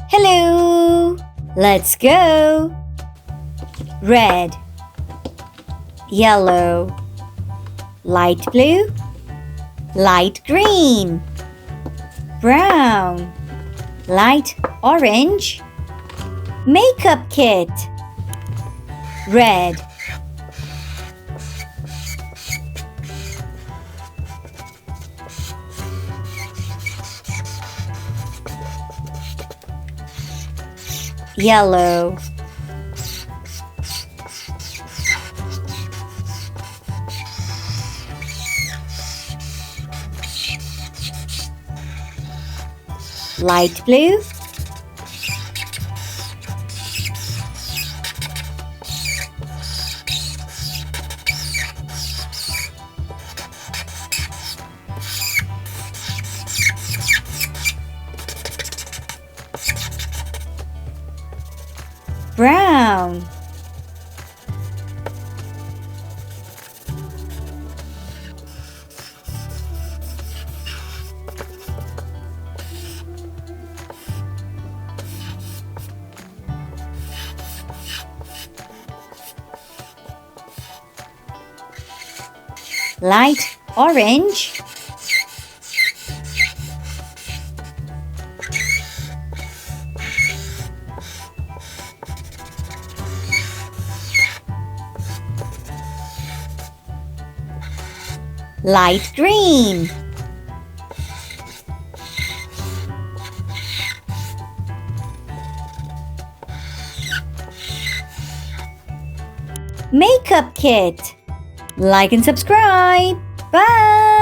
Hello! Let's go! Red, yellow, light blue, light green, brown, light orange, makeup kit, red, yellow, light blue, brown, light orange, light green, makeup kit. Like and subscribe. Bye!